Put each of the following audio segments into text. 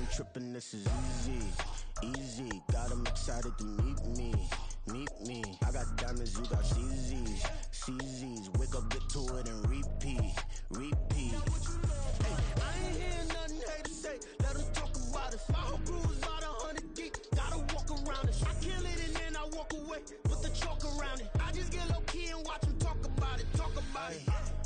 ain't tripping, this is easy, easy. Got 'em excited to meet me. I got diamonds, you got CZs. Wake up, get to it, and repeat. Hey, I ain't hearing nothing haters say. Let 'em talk about us. My whole crew is about 100 deep. Gotta walk around us. I kill it and then I walk away. Put the chalk around it. I just get low key and watch 'em talk about it.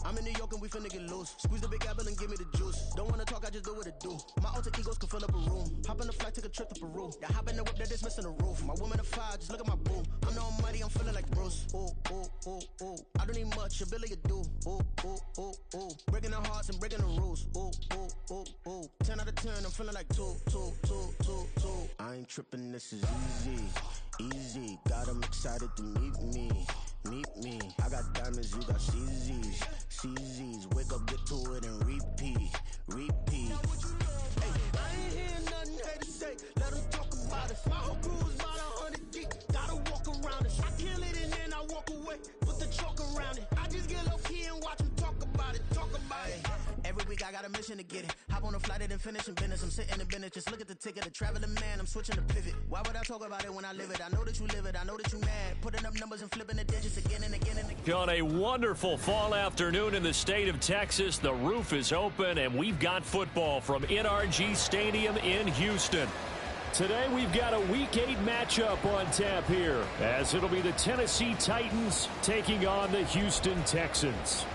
I'm in New York and we finna get loose. Squeeze the big apple and give me the juice. Don't wanna talk, I just do what it do. My alter egos can fill up a room. Hop in the flight, take a trip to Peru. The hop in the whip that is missing the roof. My woman a fire, just look at my boo. I'm no money, I'm feeling like Bruce. Ooh. I don't need much, ability to do. Ooh. Breaking the hearts and breaking the rules. Ooh. 10 out of 10, I'm feeling like two. I ain't tripping, this is easy. Got 'em excited to meet me. I got diamonds, you got CZs. Wake up, get to it, and repeat. Hey, I ain't hearing nothing haters say. Let 'em talk about us. My whole crew is about 100 deep. Gotta walk around us. I kill it and then I walk away. Put the chalk around it. I just get low key and watch 'em talk about it. Every week I got a mission to get it. Hop on a flight and finish in business. I'm sitting in business, just look at the ticket. A traveling man, I'm switching to pivot. Why would I talk about it when I live it? I know that you live it, I know that you mad. Putting up numbers and flipping the digits again and again and again. On a wonderful fall afternoon in the state of Texas, the roof is open and we've got football from NRG Stadium in Houston. Today we've got a Week 8 matchup on tap here, as it'll be the Tennessee Titans taking on the Houston Texans.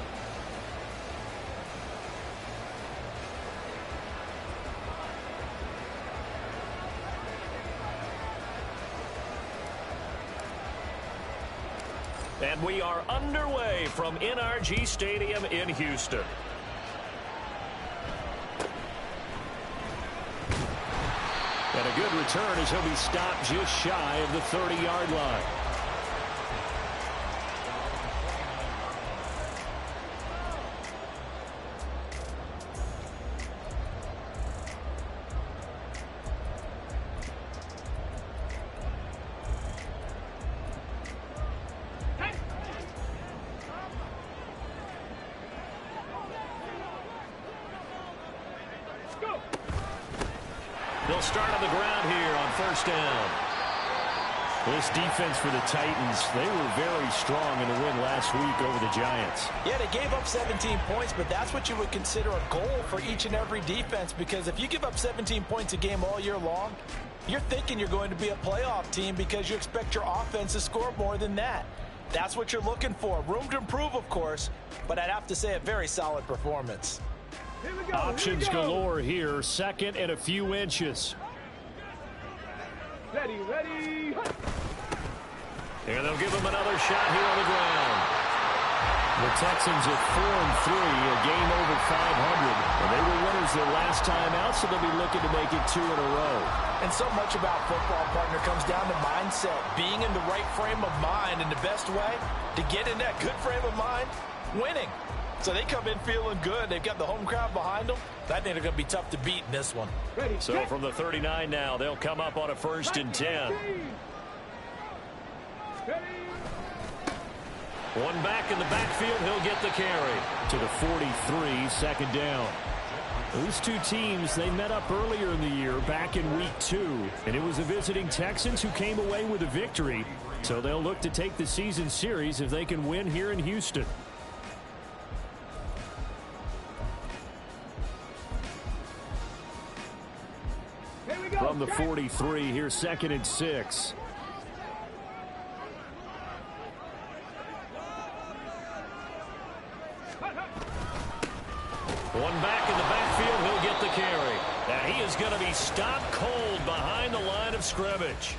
And we are underway from NRG Stadium in Houston. And a good return as he'll be stopped just shy of the 30-yard line. They'll start on the ground here on first down. This defense for the Titans, they were very strong in the win last week over the Giants. Yeah, they gave up 17 points, but that's what you would consider a goal for each and every defense, because if you give up 17 points a game all year long, you're thinking you're going to be a playoff team because you expect your offense to score more than that. That's what you're looking for. Room to improve, of course, but I'd have to say a very solid performance. Options galore here. Second and a few inches. Ready. And they'll give him another shot here on the ground. The Texans at 4-3, a game over 500. And they were winners their last time out, so they'll be looking to make it 2 in a row. And so much about football, partner, comes down to mindset. Being in the right frame of mind, and the best way to get in that good frame of mind, winning. So they come in feeling good. They've got the home crowd behind them. I think they're going to be tough to beat in this one. So from the 39 now, they'll come up on a 1st and 10. One back in the backfield. He'll get the carry. To the 43, second down. These two teams, they met up earlier in the year, back in week 2. And it was the visiting Texans who came away with a victory. So they'll look to take the season series if they can win here in Houston. From the 43, here's 2nd and 6. One back in the backfield, he'll get the carry. And he is going to be stopped cold behind the line of scrimmage.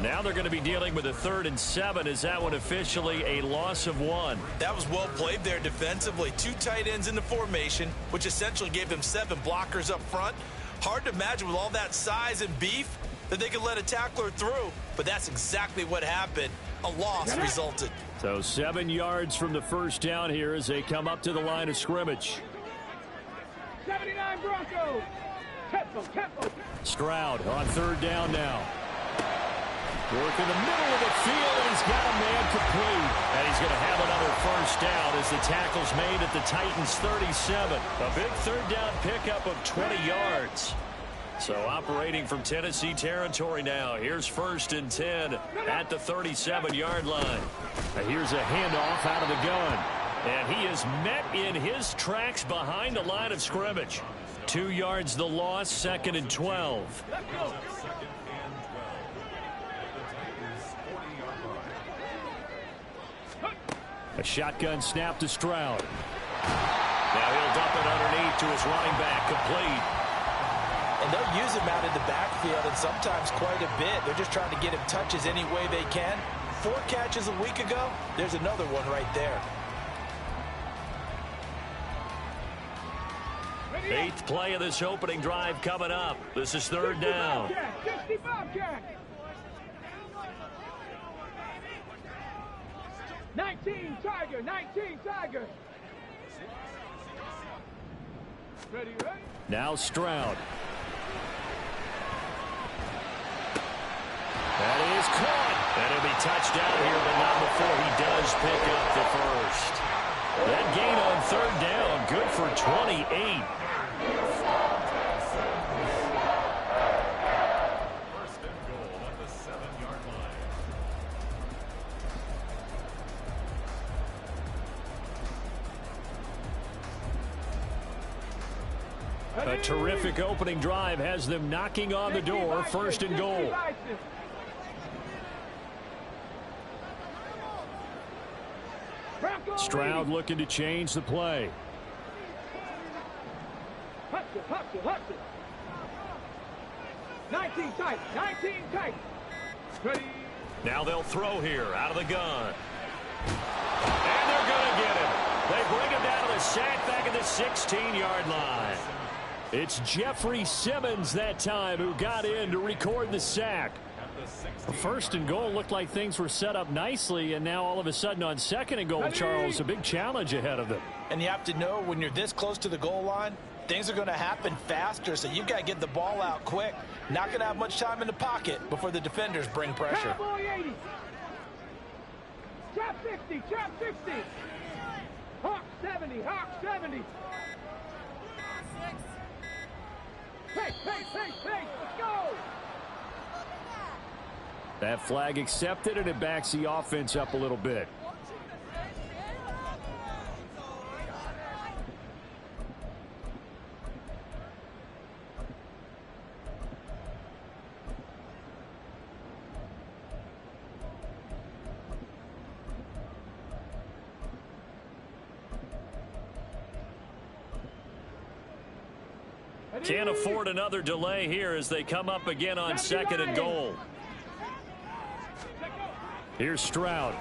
Now they're going to be dealing with a 3rd and 7. Is that one officially a loss of 1? That was well played there defensively. 2 tight ends in the formation, which essentially gave them 7 blockers up front. Hard to imagine with all that size and beef that they could let a tackler through, but that's exactly what happened. A loss resulted. So 7 yards from the first down here as they come up to the line of scrimmage. 79 Broncos. Tempo. Stroud on 3rd down now. Work in the middle of the field, and he's got a man complete. And he's going to have another first down as the tackle's made at the Titans' 37. A big 3rd down pickup of 20 yards. So operating from Tennessee territory now. Here's 1st and 10 at the 37-yard line. Here's a handoff out of the gun. And he is met in his tracks behind the line of scrimmage. 2 yards the loss, 2nd and 12. A shotgun snap to Stroud. Now he'll dump it underneath to his running back, complete. And they'll use him out in the backfield, and sometimes quite a bit. They're just trying to get him touches any way they can. 4 catches a week ago. There's another one right there. 8th play of this opening drive coming up. This is 3rd down. 19 Tiger, 19 Tiger. Ready, ready? Now Stroud. That is caught. And it'll be touchdown here, but not before he does pick up the first. That gain on 3rd down, good for 28. A terrific opening drive has them knocking on the door. 1st and goal. Stroud looking to change the play. Hustle. 19 tight, 19 tight. Ready. Now they'll throw here out of the gun. And they're going to get him. They bring him down to the sack back at the 16-yard line. It's Jeffrey Simmons that time who got in to record the sack. 1st and goal looked like things were set up nicely, and now all of a sudden on 2nd and goal, Charles, a big challenge ahead of them. And you have to know when you're this close to the goal line, things are going to happen faster, so you've got to get the ball out quick. Not going to have much time in the pocket before the defenders bring pressure. Cowboy 80. Trap 60, trap 60. Hawk 70, Hawk 70. Hey, let's go! That flag accepted, and it backs the offense up a little bit. Can't afford another delay here as they come up again on 2nd and goal. Here's Stroud.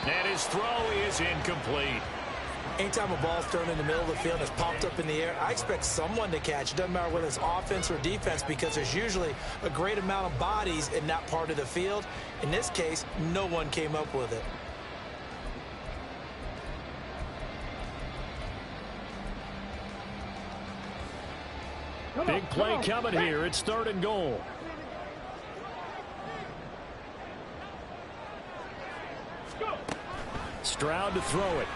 And his throw is incomplete. Anytime a ball's thrown in the middle of the field and it's popped up in the air, I expect someone to catch. It doesn't matter whether it's offense or defense, because there's usually a great amount of bodies in that part of the field. In this case, no one came up with it. Big play coming here. It's 3rd and goal. Stroud to throw it.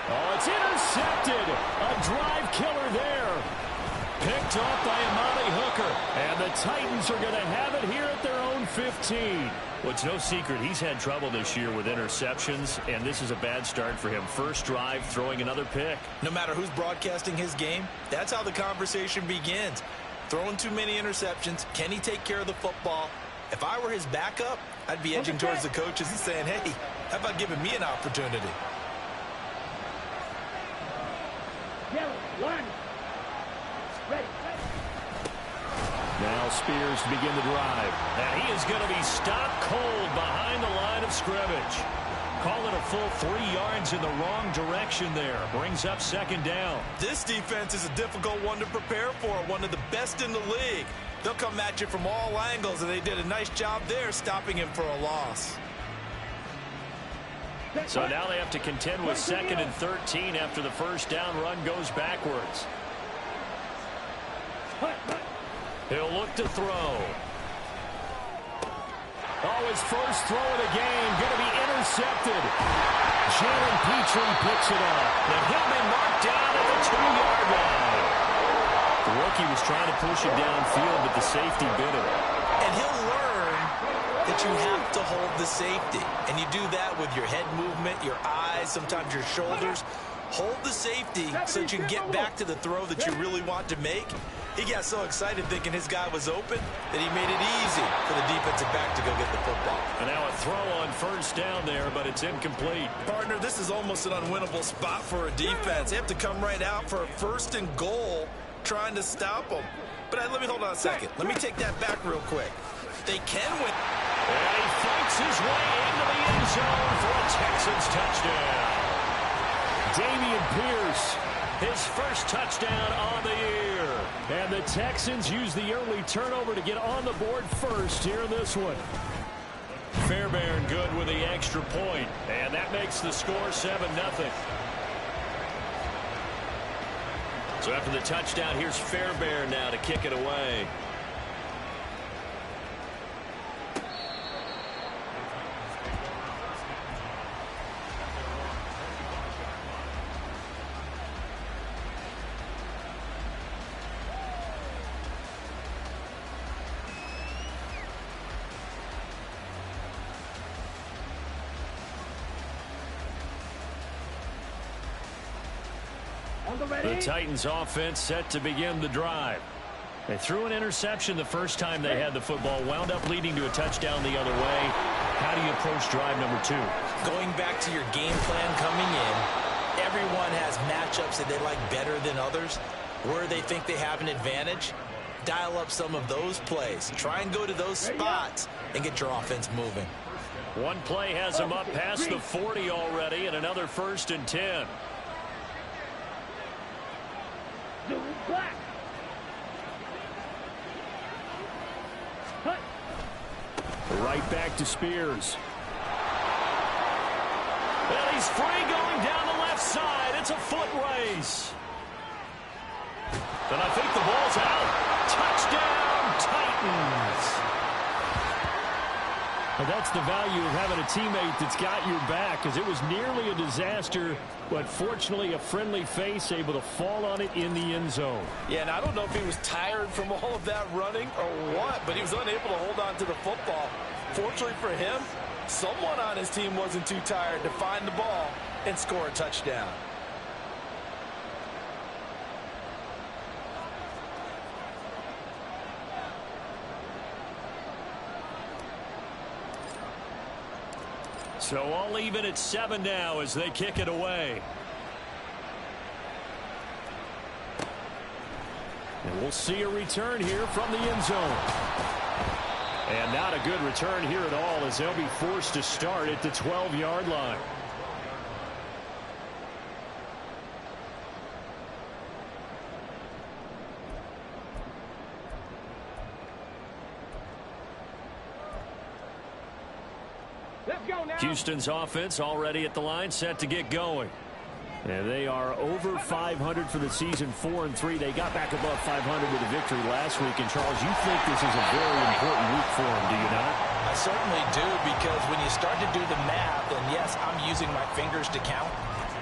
Oh, it's intercepted. A drive killer there. Picked off by Amani Hooker. And the Titans are going to have it here at their own 15. Well, it's no secret he's had trouble this year with interceptions, and this is a bad start for him. First drive, throwing another pick. No matter who's broadcasting his game, that's how the conversation begins. Throwing too many interceptions. Can he take care of the football? If I were his backup, I'd be edging towards the coaches and saying, hey, how about giving me an opportunity? Now Spears to begin the drive. And he is going to be stopped cold behind the line of scrimmage. Call it a full 3 yards in the wrong direction there. Brings up 2nd down. This defense is a difficult one to prepare for, one of the best in the league. They'll come at you from all angles, and they did a nice job there stopping him for a loss. So now they have to contend with 2nd and 13 after the first down run goes backwards. He'll look to throw. Oh, his first throw of the game going to be intercepted. Jalen Petrie picks it up. And he'll be marked down at the 2-yard line. The rookie was trying to push it downfield, but the safety bit him. And he'll learn that you have to hold the safety. And you do that with your head movement, your eyes, sometimes your shoulders. Hold the safety so that you can get back to the throw that you really want to make. He got so excited thinking his guy was open that he made it easy for the defensive back to go get the football. And now a throw on first down there, but it's incomplete. Partner, this is almost an unwinnable spot for a defense. They have to come right out for a 1st and goal trying to stop them. But let me hold on a second. Let me take that back real quick. They can win. And he fights his way into the end zone for a Texans touchdown. Dameon Pierce, his first touchdown on the year. And the Texans use the early turnover to get on the board first here in this one. Fairbairn good with the extra point. And that makes the score 7-0. So after the touchdown, here's Fairbairn now to kick it away. The Titans offense set to begin the drive. They threw an interception the first time they had the football, wound up leading to a touchdown the other way. How do you approach drive number 2? Going back to your game plan coming in, everyone has matchups that they like better than others. Where they think they have an advantage, dial up some of those plays. Try and go to those spots and get your offense moving. One play has them up past the 40 already, and another 1st and 10. Black. Right back to Spears. And he's free going down the left side. It's a foot race. And I think the ball's out. Touchdown, Titans. But that's the value of having a teammate that's got your back, because it was nearly a disaster, but fortunately a friendly face able to fall on it in the end zone. Yeah, and I don't know if he was tired from all of that running or what, but he was unable to hold on to the football. Fortunately for him, someone on his team wasn't too tired to find the ball and score a touchdown. So all even at 7 now as they kick it away. And we'll see a return here from the end zone. And not a good return here at all, as they'll be forced to start at the 12-yard line. Houston's offense already at the line, set to get going. And they are over 500 for the season, 4-3. They got back above 500 with a victory last week. And, Charles, you think this is a very important week for them, do you not? I certainly do, because when you start to do the math, and yes, I'm using my fingers to count.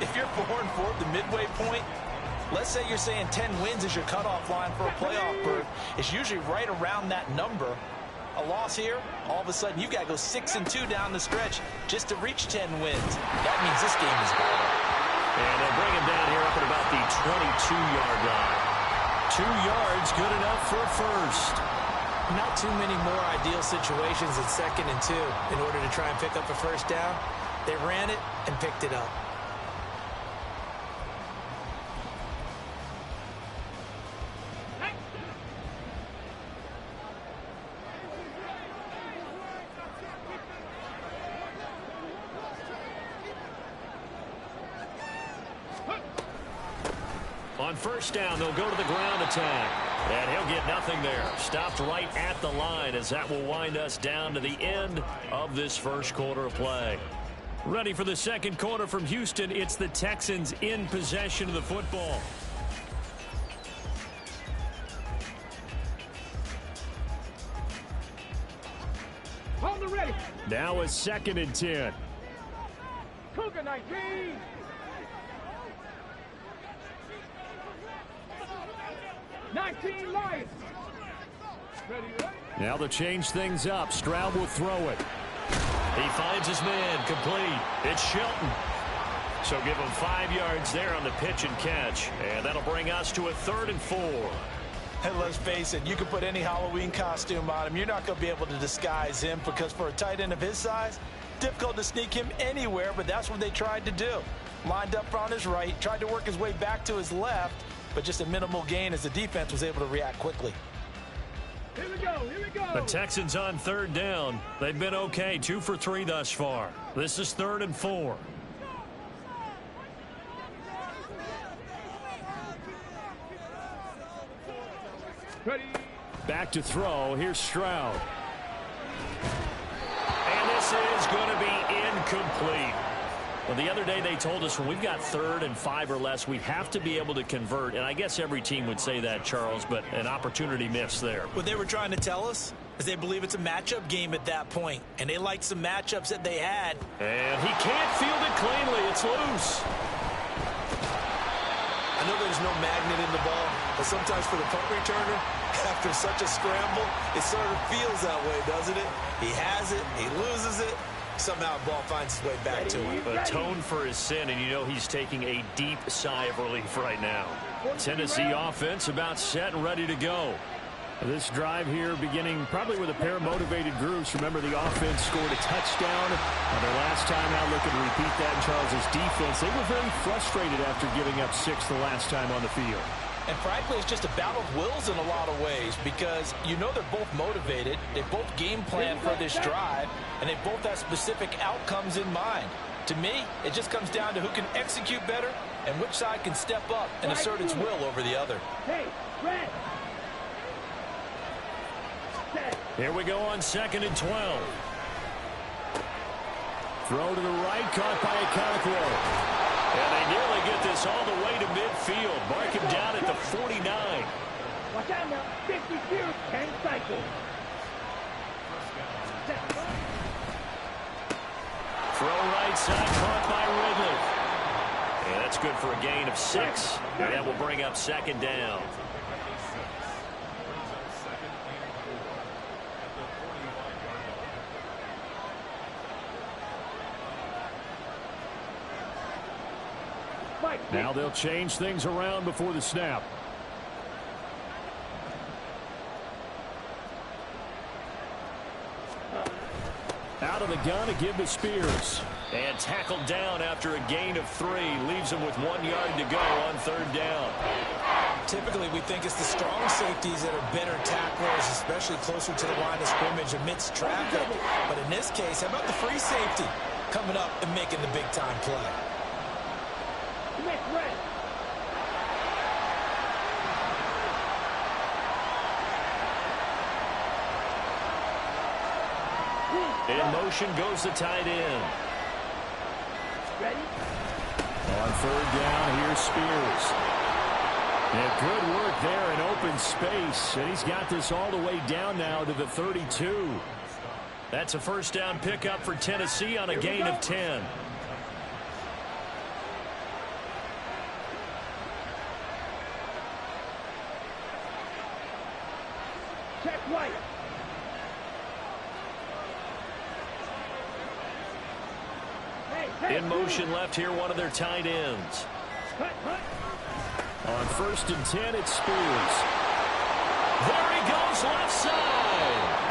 If you're 4-4 at the midway point, let's say you're saying 10 wins is your cutoff line for a playoff berth. It's usually right around that number. A loss here, all of a sudden you've got to go 6-2 down the stretch just to reach 10 wins. That means this game is vital. And they'll bring him down here up at about the 22-yard line. 2 yards, good enough for a first. Not too many more ideal situations at 2nd and 2 in order to try and pick up a first down. They ran it and picked it up. On first down, they'll go to the ground attack. And he'll get nothing there. Stopped right at the line, as that will wind us down to the end of this first quarter of play. Ready for the second quarter from Houston. It's the Texans in possession of the football. Hold the ready. Now a 2nd and 10. Cooking 19. Life. Ready, ready. Now they'll change things up. Stroud will throw it. He finds his man, complete. It's Shelton. So give him 5 yards there on the pitch and catch. And that'll bring us to a 3rd and 4. And let's face it, you can put any Halloween costume on him. You're not going to be able to disguise him because for a tight end of his size, difficult to sneak him anywhere, but that's what they tried to do. Lined up on his right, tried to work his way back to his left, but just a minimal gain as the defense was able to react quickly. Here we go, here we go. The Texans on 3rd down. They've been okay, 2 for 3 thus far. This is 3rd and 4. Ready. Back to throw. Here's Stroud. And this is going to be incomplete. Well, the other day they told us when we've got 3rd and 5 or less, we have to be able to convert. And I guess every team would say that, Charles, but an opportunity missed there. What they were trying to tell us is they believe it's a matchup game at that point, and they liked some matchups that they had. And he can't field it cleanly. It's loose. I know there's no magnet in the ball, but sometimes for the punt returner, after such a scramble, it sort of feels that way, doesn't it? He has it, he loses it, somehow the ball finds its way back to him. Atoned for his sin, and you know he's taking a deep sigh of relief right now. Tennessee offense about set and ready to go. This drive here beginning probably with a pair of motivated groups. Remember, the offense scored a touchdown on their last time out. Looking to repeat that in Charles's defense. They were very frustrated after giving up 6 the last time on the field. And frankly, it's just a battle of wills in a lot of ways because you know they're both motivated, they both game plan for this drive, and they both have specific outcomes in mind. To me, it just comes down to who can execute better and which side can step up and assert its will over the other. Hey, red. Here we go on 2nd and 12. Throw to the right, caught by Okonkwo. And they nearly get this all the way to midfield. Mark him down at the 49. Watch out now. 52. 10 cycles. Throw right side, caught by Ridley. And that's good for a gain of 6. And that will bring up 2nd down. Now they'll change things around before the snap. Out of the gun to give to Spears. And tackled down after a gain of 3. Leaves him with 1 yard to go on 3rd down. Typically, we think it's the strong safeties that are better tacklers, especially closer to the line of scrimmage amidst traffic. But in this case, how about the free safety coming up and making the big-time play? In motion goes the tight end. Ready? On 3rd down, here's Spears. And good work there in open space. And he's got this all the way down now to the 32. That's a 1st down pickup for Tennessee on a gain of 10. Check right. In motion left here, one of their tight ends. On 1st and 10, it's Spears. There he goes left side.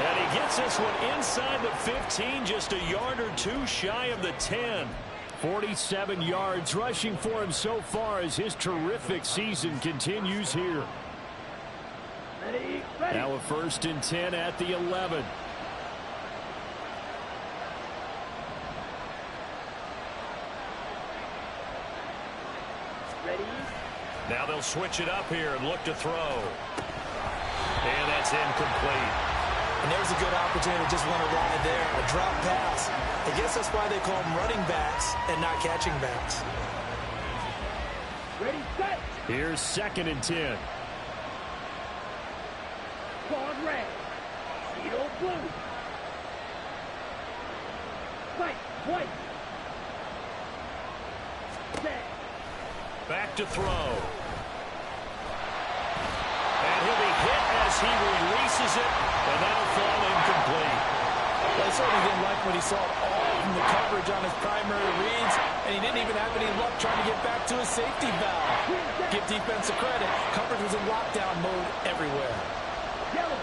And he gets this one inside the 15, just a yard or 2 shy of the 10. 47 yards rushing for him so far as his terrific season continues here. Ready. Now a 1st and 10 at the 11. Ready. Now they'll switch it up here and look to throw. And that's incomplete. And there's a good opportunity to just want to ride there. A drop pass. I guess that's why they call them running backs and not catching backs. Ready, set. Here's 2nd and 10. Quad red. Needle blue. Fight, white. Back to throw. And he'll be hit as he releases it, and that'll fall incomplete. Well, he certainly didn't like what he saw all from the coverage on his primary reads, and he didn't even have any luck trying to get back to his safety valve. Give defensive credit. Coverage was in lockdown mode everywhere.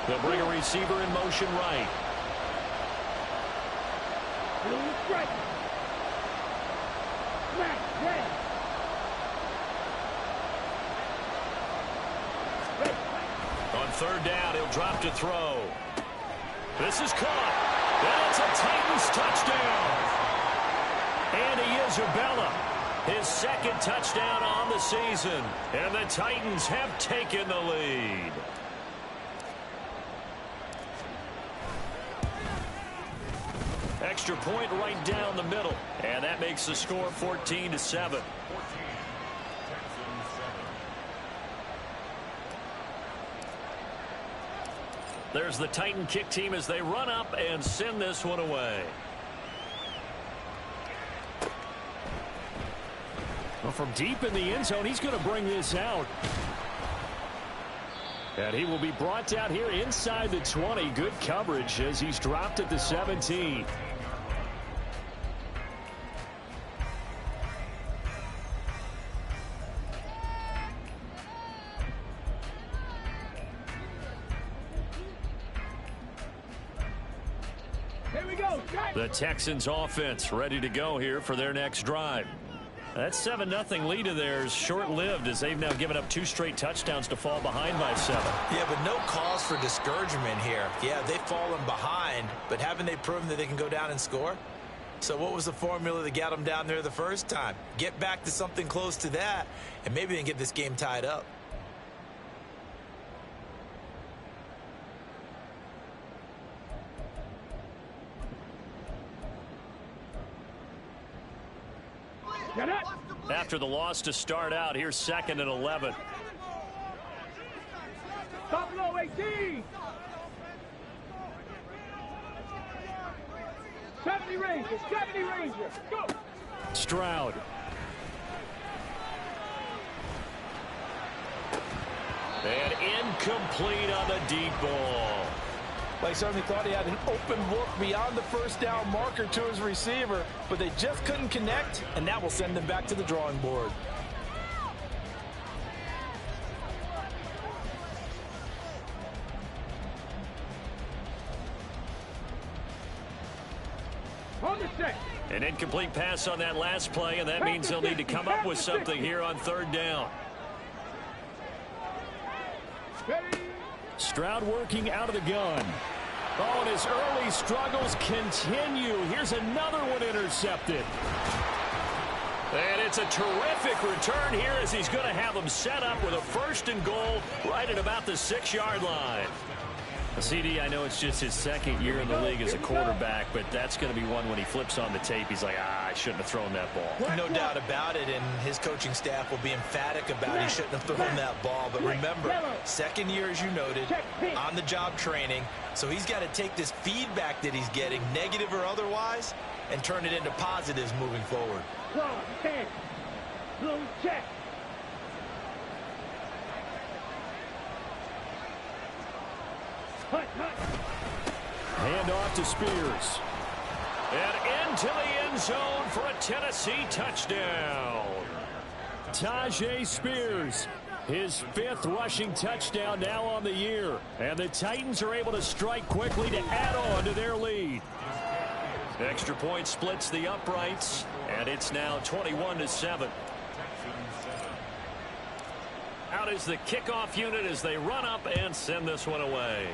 They'll bring a receiver in motion right. On third down, he'll drop to throw. This is caught. And it's a Titans touchdown. Andy Isabella, his second touchdown on the season. And the Titans have taken the lead. Extra point right down the middle. And that makes the score 14-7. There's the Titan kick team as they run up and send this one away. Well, from deep in the end zone, he's going to bring this out. And he will be brought down here inside the 20. Good coverage as he's dropped at the 17. The Texans offense ready to go here for their next drive. That 7-0 lead of theirs short-lived as they've now given up 2 straight touchdowns to fall behind by 7. Yeah, but no cause for discouragement here. Yeah, they've fallen behind, but haven't they proven that they can go down and score? So what was the formula that got them down there the first time? Get back to something close to that, and maybe they can get this game tied up. After the loss to start out, here's 2nd and 11. Buffalo 18. 70 Rangers, 70 Rangers, go! Stroud. And incomplete on the deep ball. They certainly thought he had an open look beyond the first down marker to his receiver, but they just couldn't connect, and that will send them back to the drawing board. An incomplete pass on that last play, and that means they'll need to come up with something here on 3rd down. Stroud working out of the gun. Oh, and his early struggles continue. Here's another one intercepted. And it's a terrific return here as he's going to have them set up with a 1st and goal right at about the 6-yard line. CD, I know it's just his 2nd year in the league as a quarterback, but that's going to be one when he flips on the tape. He's like, I shouldn't have thrown that ball. No doubt about it, and his coaching staff will be emphatic about he shouldn't have thrown that ball. But remember, 2nd year, as you noted, on-the-job training. So he's got to take this feedback that he's getting, negative or otherwise, and turn it into positives moving forward. Blue check. Hand off to Spears. And into the end zone for a Tennessee touchdown. Tyjae Spears, his 5th rushing touchdown now on the year. And the Titans are able to strike quickly to add on to their lead. Extra point splits the uprights, and it's now 21-7. Out is the kickoff unit as they run up and send this one away.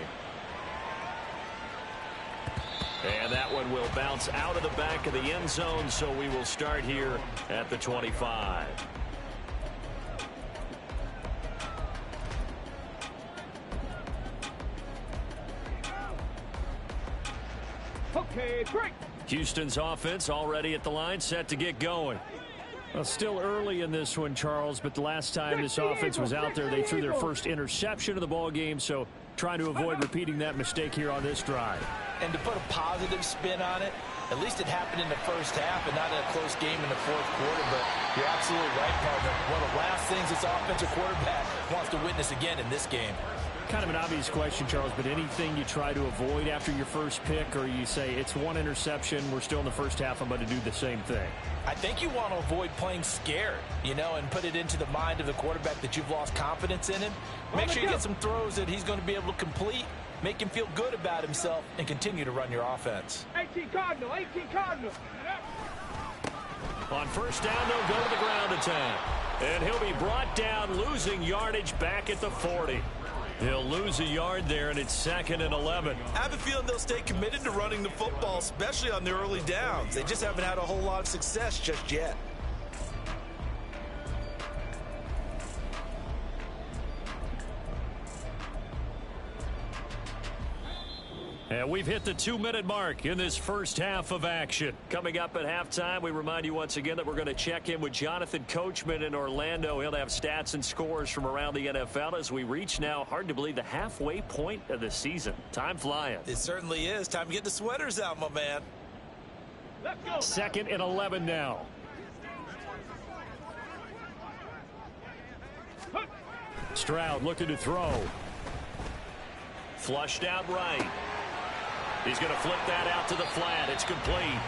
And that one will bounce out of the back of the end zone, so we will start here at the 25. Okay, break. Houston's offense already at the line, set to get going. Well, still early in this one, Charles, but the last time this offense was out there, they threw their first interception of the ball game, so trying to avoid repeating that mistake here on this drive. And to put a positive spin on it, at least it happened in the first half and not in a close game in the 4th quarter. But you're absolutely right, partner. One of the things this offensive quarterback wants to witness again in this game. Kind of an obvious question, Charles, but anything you try to avoid after your first pick, or you say it's one interception, we're still in the first half, I'm going to do the same thing? I think you want to avoid playing scared, and put it into the mind of the quarterback that you've lost confidence in him. Make sure you get some throws that he's going to be able to complete, make him feel good about himself, and continue to run your offense. 18 Cardinal, 18 Cardinal. On first down, they'll go to the ground attack. And he'll be brought down, losing yardage back at the 40. He'll lose a yard there, and it's 2nd and 11. I have a feeling they'll stay committed to running the football, especially on their early downs. They just haven't had a whole lot of success just yet. And we've hit the 2-minute mark in this first half of action. Coming up at halftime, we remind you once again that we're going to check in with Jonathan Coachman in Orlando. He'll have stats and scores from around the NFL as we reach now, hard to believe, the halfway point of the season. Time flying. It certainly is. Time to get the sweaters out, my man. Let's go. 2nd and 11 now. Stroud looking to throw. Flushed out right. He's going to flip that out to the flat. It's complete.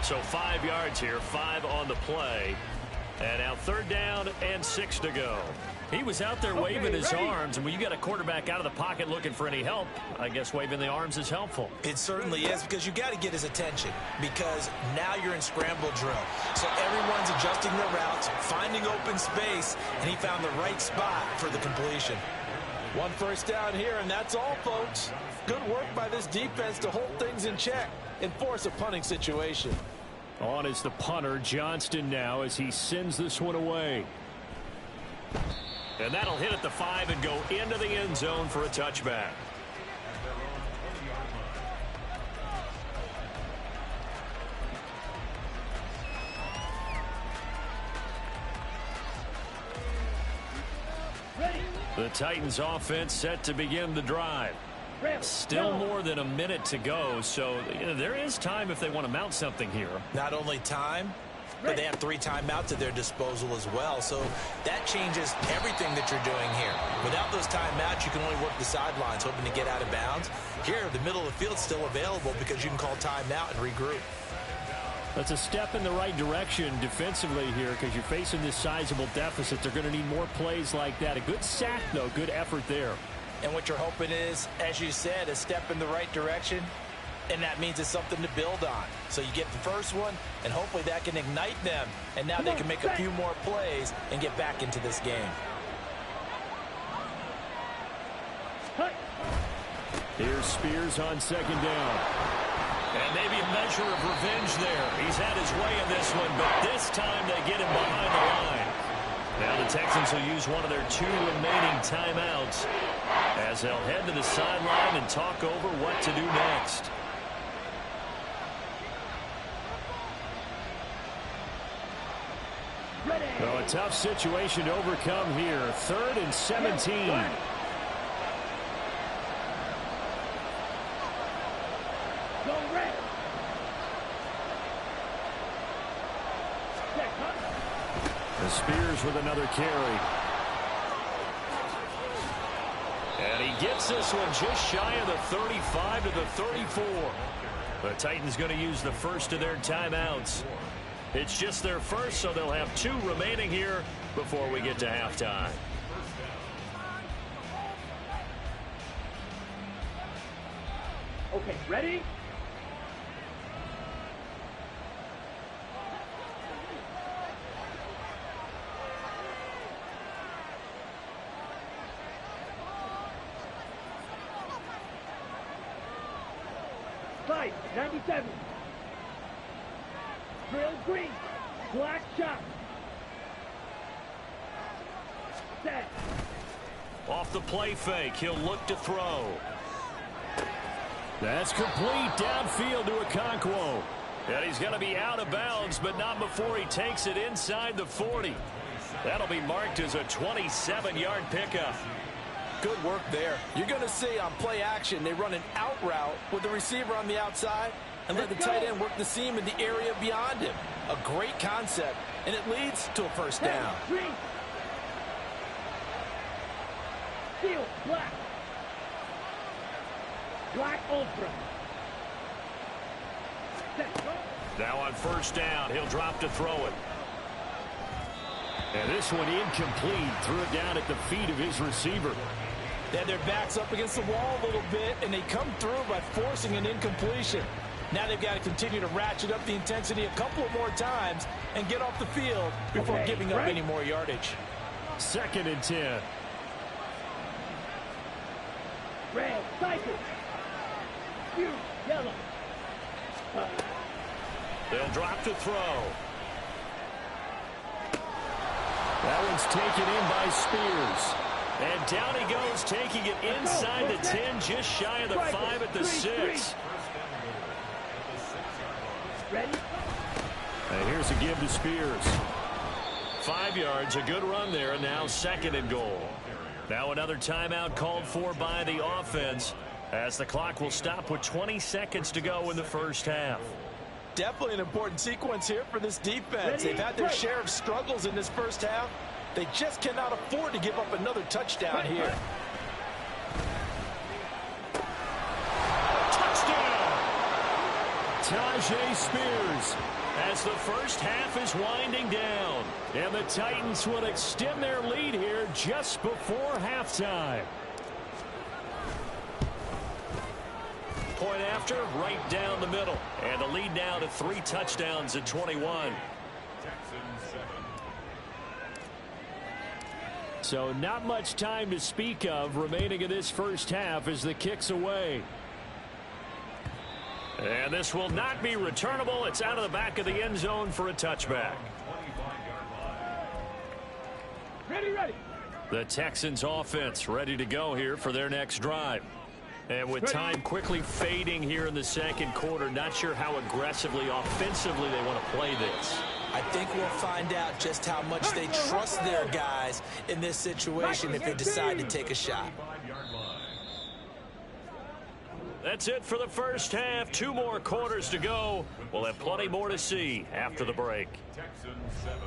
So 5 yards here, 5 on the play. And now 3rd down and 6 to go. He was out there waving his arms, and when you got a quarterback out of the pocket looking for any help, I guess waving the arms is helpful. It certainly is, because you got to get his attention, because now you're in scramble drill. So everyone's adjusting their routes, finding open space, and he found the right spot for the completion. 1 first down here, and that's all, folks. Good work by this defense to hold things in check and force a punting situation. On is the punter, Johnston, now as he sends this one away. And that'll hit at the 5 and go into the end zone for a touchback. The Titans offense set to begin the drive. Still more than a minute to go, so there is time if they want to mount something here. Not only time, but they have 3 timeouts at their disposal as well. So that changes everything that you're doing here. Without those timeouts, you can only work the sidelines, hoping to get out of bounds. Here, the middle of the field's still available because you can call timeout and regroup. That's a step in the right direction defensively here because you're facing this sizable deficit. They're going to need more plays like that. A good sack, though. Good effort there. And what you're hoping is, as you said, a step in the right direction, and that means it's something to build on. So you get the first one, and hopefully that can ignite them, and now they can make a few more plays and get back into this game. Here's Spears on 2nd down. And maybe a measure of revenge there. He's had his way in this one, but this time they get him behind the line. Now the Texans will use one of their 2 remaining timeouts as they'll head to the sideline and talk over what to do next. So a tough situation to overcome here. 3rd and 17. Spears with another carry. And he gets this one just shy of the 35 to the 34. The Titans going to use the first of their timeouts. It's just their first, so they'll have 2 remaining here before we get to halftime. Okay, ready? Fight, 97. Drill green. Black shot. Set. Off the play fake, he'll look to throw. That's complete downfield to Okonkwo. And he's going to be out of bounds, but not before he takes it inside the 40. That'll be marked as a 27-yard pickup. Good work there. You're going to see on play action, they run an out route with the receiver on the outside and let the tight end work the seam in the area beyond him. A great concept, and it leads to a first down. Steel, black. Black Ultra. Set, go. Now on first down, he'll drop to throw it. And this one incomplete. Threw it down at the feet of his receiver. They had their backs up against the wall a little bit, and they come through by forcing an incompletion. Now they've got to continue to ratchet up the intensity a couple of more times and get off the field before giving up any more yardage. 2nd and 10. Red, cycle. Blue, yellow. They'll drop to throw. That one's taken in by Spears. And down he goes, taking it inside the 10, just shy of the 5 at the 6. Ready? And here's a give to Spears. 5 yards, a good run there, and now 2nd and goal. Now another timeout called for by the offense, as the clock will stop with 20 seconds to go in the first half. Definitely an important sequence here for this defense. They've had their share of struggles in this first half. They just cannot afford to give up another touchdown here. Touchdown! Tyjae Spears, as the first half is winding down. And the Titans will extend their lead here just before halftime. Point after, right down the middle. And the lead now to 3 touchdowns at 21. So not much time to speak of remaining in this first half as the kick's away. And this will not be returnable. It's out of the back of the end zone for a touchback. Ready. The Texans offense ready to go here for their next drive. And with time quickly fading here in the second quarter, not sure how aggressively, offensively they want to play this. I think we'll find out just how much they trust their guys in this situation if they decide to take a shot. That's it for the first half. 2 more quarters to go. We'll have plenty more to see after the break. Texans 7.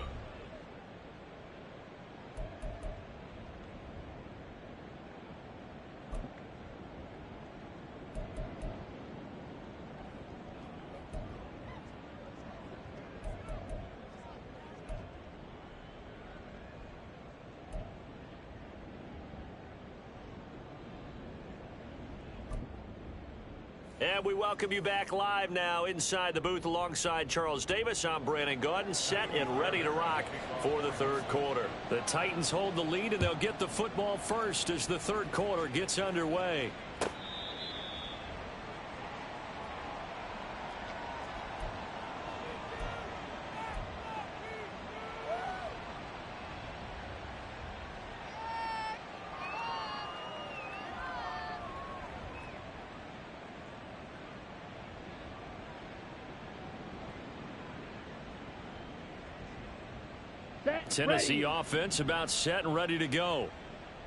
And we welcome you back live now inside the booth alongside Charles Davis. I'm Brandon Gaudin, set and ready to rock for the third quarter. The Titans hold the lead, and they'll get the football first as the third quarter gets underway. Tennessee offense about set and ready to go.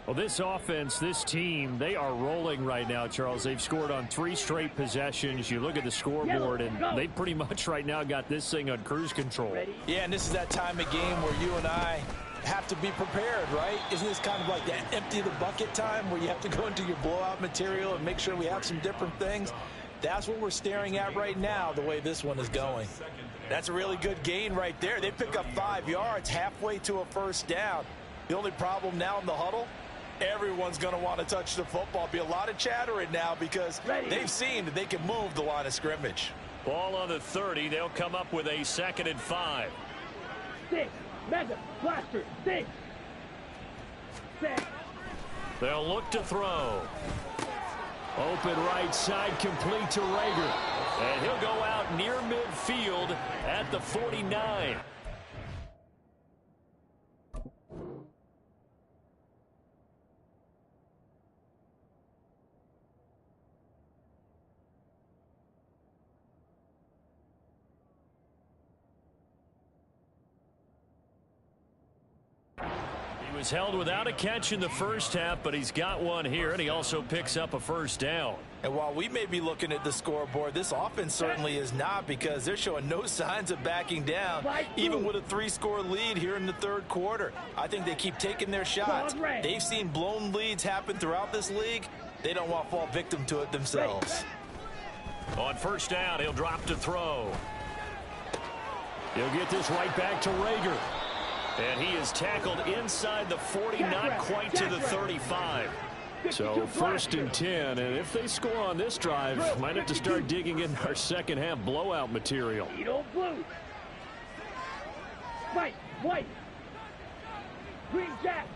Well, this offense, this team, they are rolling right now, Charles. They've scored on 3 straight possessions. You look at the scoreboard, and they pretty much right now got this thing on cruise control. Yeah, and this is that time of game where you and I have to be prepared, right? Isn't this kind of like that empty the bucket time where you have to go into your blowout material and make sure we have some different things? That's what we're staring at right now, the way this one is going. That's a really good gain right there. They pick up 5 yards halfway to a first down. The only problem now in the huddle, everyone's going to want to touch the football. Be a lot of chattering now because they've seen that they can move the line of scrimmage. Ball on the 30. They'll come up with a 2nd and 5. 6, mega, blaster, 6. 6. They'll look to throw. Open right side, complete to Rager. And he'll go out near midfield at the 49. He was held without a catch in the first half, but he's got one here, and he also picks up a first down. And while we may be looking at the scoreboard, this offense certainly is not, because they're showing no signs of backing down, even with a 3-score lead here in the third quarter. I think they keep taking their shots. They've seen blown leads happen throughout this league. They don't want to fall victim to it themselves. On first down, he'll drop to throw. He'll get this right back to Reagor. And he is tackled inside the 40, not quite to the 35. So 1st and 10, and if they score on this drive, might have to start digging in our second half blowout material. Blue. White. Green jack.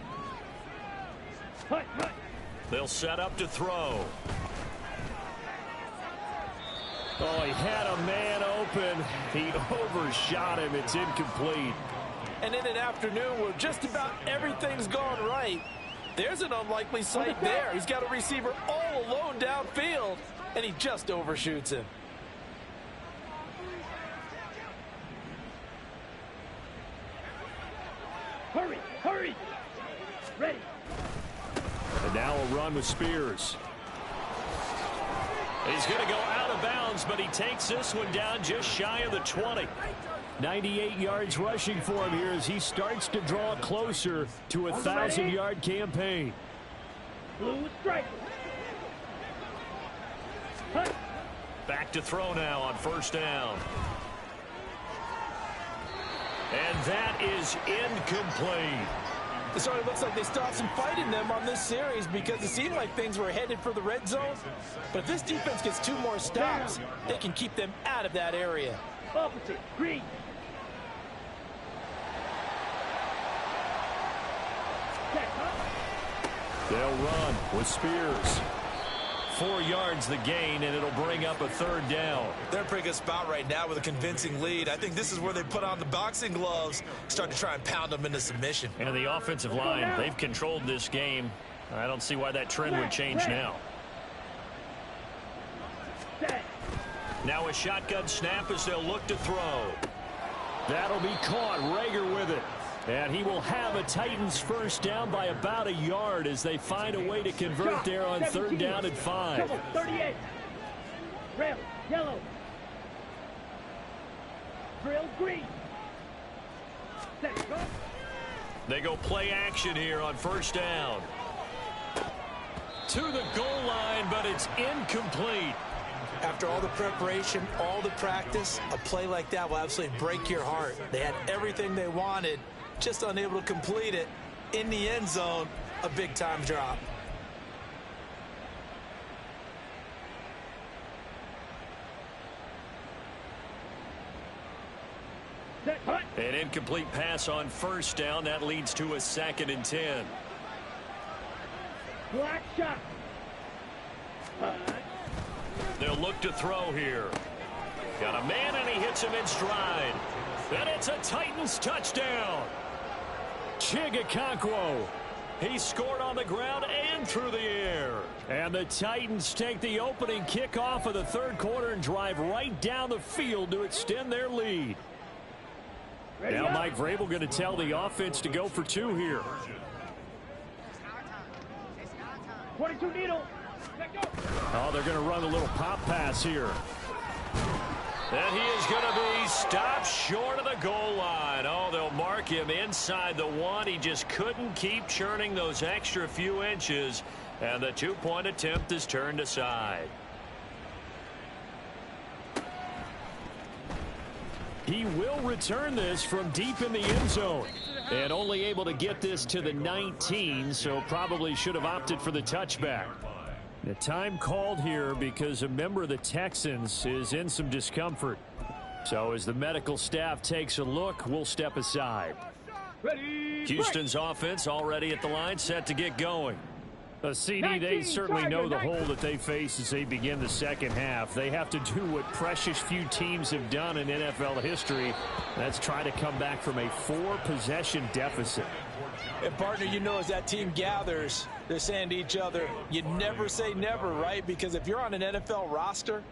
Hut. They'll set up to throw. Oh, he had a man open. He overshot him. It's incomplete. And in an afternoon where just about everything's gone right, there's an unlikely sight there. He's got a receiver all alone downfield, and he just overshoots him. Hurry. Ready. And now a run with Spears. He's going to go out of bounds, but he takes this one down just shy of the 20. 98 yards rushing for him here as he starts to draw closer to a 1,000-yard campaign. Blue strike. Back to throw now on first down. And that is incomplete. It sort of looks like they stopped some fight in them on this series, because it seemed like things were headed for the red zone. But if this defense gets 2 more stops, they can keep them out of that area. Opposite. Green. They'll run with Spears. 4 yards the gain, and it'll bring up a 3rd down. They're in a pretty good spot right now with a convincing lead. I think this is where they put on the boxing gloves, start to try and pound them into submission. And the offensive line, they've controlled this game. I don't see why that trend would change now. Now a shotgun snap as they'll look to throw. That'll be caught. Reagor with it. And he will have a Titans first down by about a yard as they find a way to convert there on 3rd down and 5. 38. Rail, yellow. Drill, green. Set, go. They go play action here on first down. To the goal line, but it's incomplete. After all the preparation, all the practice, a play like that will absolutely break your heart. They had everything they wanted, just unable to complete it. In the end zone, a big-time drop. An incomplete pass on first down. That leads to a 2nd and 10. Black shot. They'll look to throw here. Got a man, and he hits him in stride. And it's a Titans touchdown. Chigakonkwo. He scored on the ground and through the air. And the Titans take the opening kickoff of the 3rd quarter and drive right down the field to extend their lead. Now Mike Vrabel going to tell the offense to go for 2 here. 22 needle. Oh, they're going to run a little pop pass here. And he is going to be stopped short of the goal line. Oh, they'll mark him inside the 1. He just couldn't keep churning those extra few inches. And the 2-point attempt is turned aside. He will return this from deep in the end zone. And only able to get this to the 19, so probably should have opted for the touchback. The time called here because a member of the Texans is in some discomfort. So as the medical staff takes a look, we'll step aside. Ready, Houston's offense already at the line, set to get going. CD, they certainly know the hole that they face as they begin the second half. They have to do what precious few teams have done in NFL history. That's try to come back from a 4-possession deficit. And, partner, you know, as that team gathers, they're saying to each other, you never say never, right? Because if you're on an NFL roster,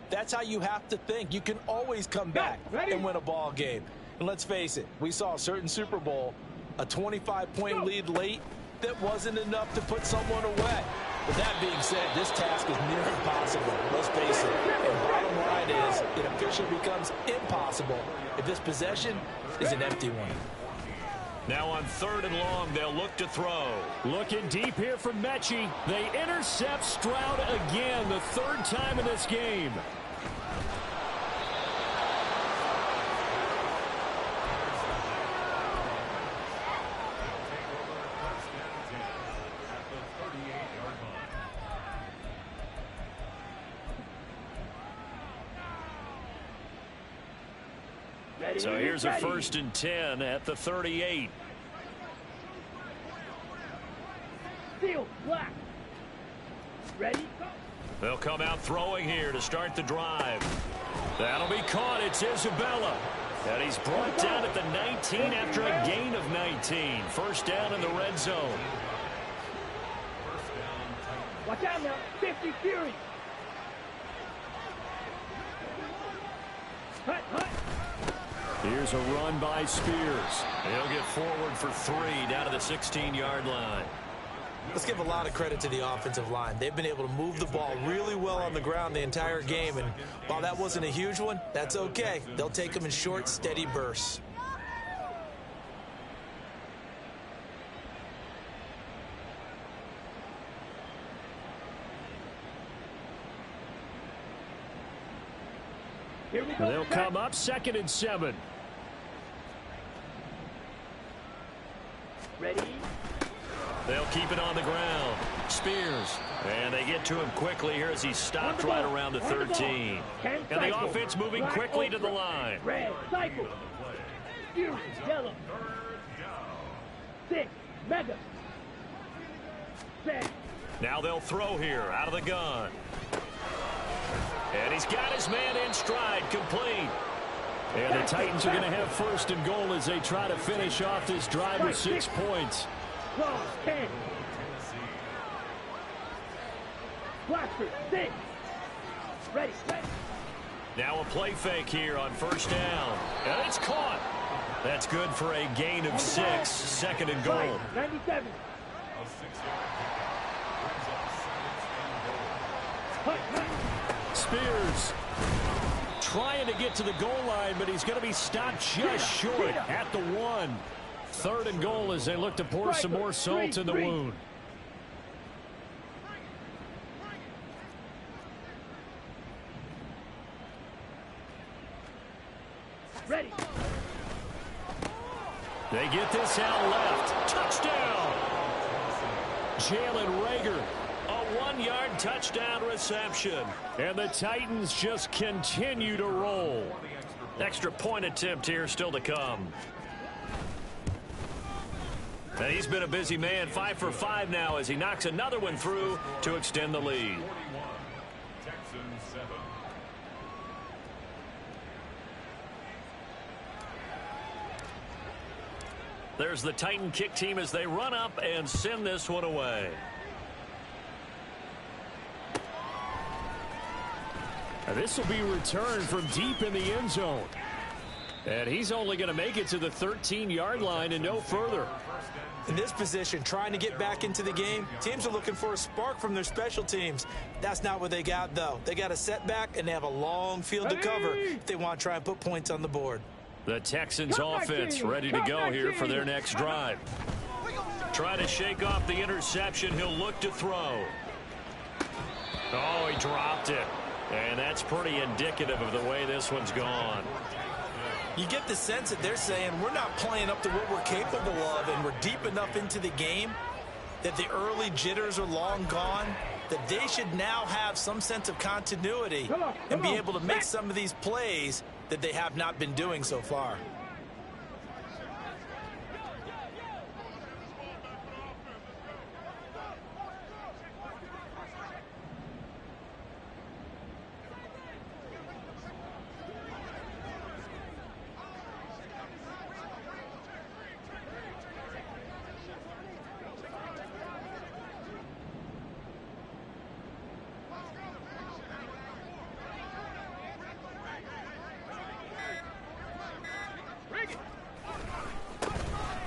that's how you have to think. You can always come back and win a ball game. And let's face it, we saw a certain Super Bowl, a 25-point lead late, that wasn't enough to put someone away. With that being said, this task is near impossible. Let's face it. And bottom line is, it officially becomes impossible if this possession is an empty one. Now on 3rd and long, they'll look to throw. Looking deep here from Mechie. They intercept Stroud again, the 3rd time in this game. So here's a 1st and 10 at the 38. Field black. Ready? They'll come out throwing here to start the drive. That'll be caught. It's Isabella. And he's brought down at the 19 after a gain of 19. 1st down in the red zone. Watch out now. 50 Fury. Hut, hut. Here's a run by Spears. He'll get forward for 3 down to the 16-yard line. Let's give a lot of credit to the offensive line. They've been able to move the ball really well on the ground the entire game. And while that wasn't a huge one, that's okay. They'll take them in short, steady bursts. Here we go. They'll come up 2nd and 7. Ready? They'll keep it on the ground. Spears. And they get to him quickly here as he's stopped right around the 13. And the offense moving quickly to the line. Red, cycle. Fury, yellow. 6, mega. 7. Now they'll throw here out of the gun. And he's got his man in stride, complete. And the Titans are going to have 1st and goal as they try to finish off this drive with 6 points. 12, 10. Blackford, 6. Ready, ready. Now a play fake here on 1st down. And it's caught. That's good for a gain of 6. 2nd and goal. 97. Spears trying to get to the goal line, but he's going to be stopped just short at the 1. 3rd and goal as they look to pour some more salt in the wound. Ready. They get this out left. Touchdown. Jalen Reagor. A 1-yard touchdown reception. And the Titans just continue to roll. Extra point attempt here still to come. And he's been a busy man. 5 for 5 now as he knocks another one through to extend the lead. There's the Titan kick team as they run up and send this one away. This will be returned from deep in the end zone. And he's only going to make it to the 13-yard line and no further. In this position, trying to get back into the game, teams are looking for a spark from their special teams. That's not what they got, though. They got a setback, and they have a long field to cover if they want to try and put points on the board. The Texans offense ready to go here for their next drive. Try to shake off the interception. He'll look to throw. Oh, he dropped it. And that's pretty indicative of the way this one's gone. You get the sense that they're saying we're not playing up to what we're capable of, and we're deep enough into the game that the early jitters are long gone, that they should now have some sense of continuity and be able to make some of these plays that they have not been doing so far.